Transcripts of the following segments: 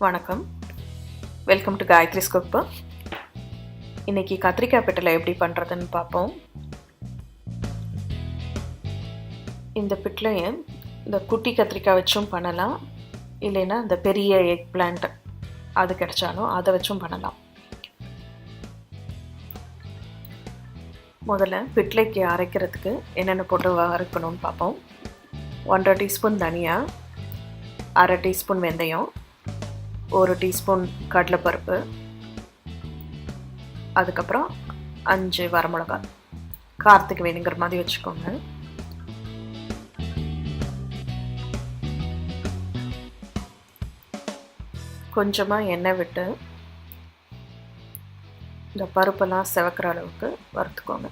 வணக்கம், welcome to Gayathri's cook. இன்றைக்கி கத்திரிக்காய் பிட்டலை எப்படி பண்ணுறதுன்னு பார்ப்போம். இந்த பிட்லையை இந்த குட்டி கத்திரிக்காய் வச்சும் பண்ணலாம், இல்லைன்னா இந்த பெரிய எக் பிளான்ட் அது கிடைச்சாலும் அதை வச்சும் பண்ணலாம். முதல்ல பிட்லைக்கு அரைக்கிறதுக்கு என்னென்ன போட்டு அரைக்கணும்னு பார்ப்போம். 1.5 டீஸ்பூன் தனியா, 1/2 டீஸ்பூன் வெந்தயம், 1 டீஸ்பூன் கடலைப்பருப்பு, அதுக்கப்புறம் 5 வரமிளகாய். காரத்துக்கு வேணுங்கிற மாதிரி வச்சுக்கோங்க. கொஞ்சமாக எண்ணெய் விட்டு இந்த பருப்பெல்லாம் செவக்கிற அளவுக்கு வறுத்துக்கோங்க.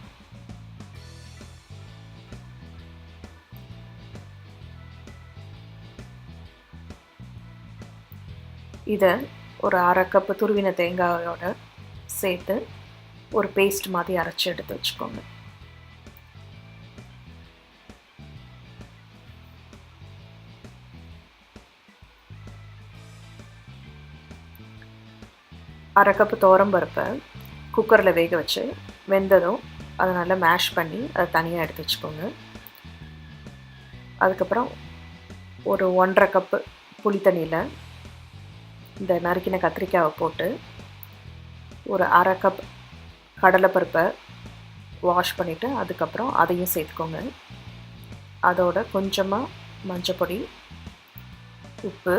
இதை ஒரு 1/2 கப்பு துருவின தேங்காயோட சேர்த்து ஒரு பேஸ்ட் மாதிரி அரைச்சி எடுத்து வச்சுக்கோங்க. அரை கப்பு துவரம்பருப்பை குக்கரில் வேக வச்சு வெந்ததும் அதை நல்லா மேஷ் பண்ணி அதை தனியாக எடுத்து வச்சுக்கோங்க. அதுக்கப்புறம் ஒரு 1.5 கப்பு புளி தண்ணியில் இந்த நறுக்கின கத்திரிக்காயை போட்டு ஒரு 1/2 கப் கடலைப்பருப்பை வாஷ் பண்ணிவிட்டு அதுக்கப்புறம் அதையும் சேர்த்துக்கோங்க. அதோட கொஞ்சமாக மஞ்சப்பொடி, உப்பு,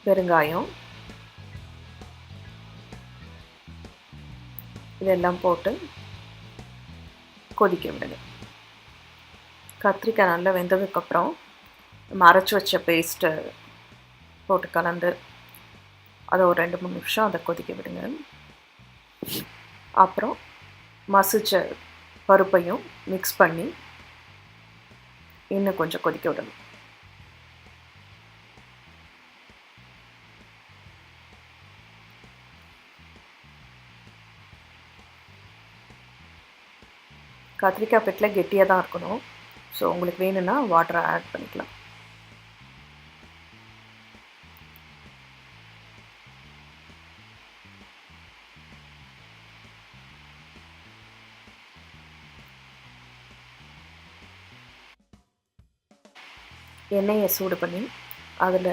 பெருங்காயம் இதெல்லாம் போட்டு கொதிக்க விடுங்க. கத்திரிக்காய் நல்லா வெந்ததுக்கப்புறம் நம்ம அரைச்சி வச்ச பேஸ்ட்டு போட்டு கலந்து அதை ஒரு 2-3 நிமிஷம் அதை கொதிக்க விடுங்க. அப்புறம் மசிச்ச பருப்பையும் மிக்ஸ் பண்ணி இன்னும் கொஞ்சம் கொதிக்க விடணும். கத்திரிக்காய் பிட்டில் கெட்டியாக தான் இருக்கணும். ஸோ உங்களுக்கு வேணும்னா வாட்டரை ஆட் பண்ணிக்கலாம். எண்ணெயை சூடு பண்ணி அதில்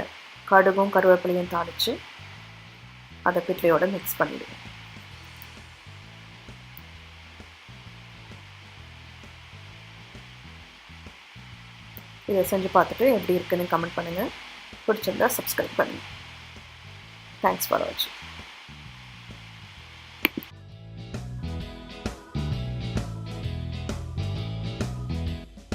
கடுகும் கருவேப்பிலையும் தாளித்து அதை பிட்லையோடு மிக்ஸ் பண்ணிவிடுங்க. இதை செஞ்சு பார்த்துட்டு எப்படி இருக்குன்னு கமெண்ட் பண்ணுங்கள். பிடிச்சிருந்தா சப்ஸ்கிரைப் பண்ணுங்கள். தேங்க்ஸ் ஃபார் வாட்சிங்.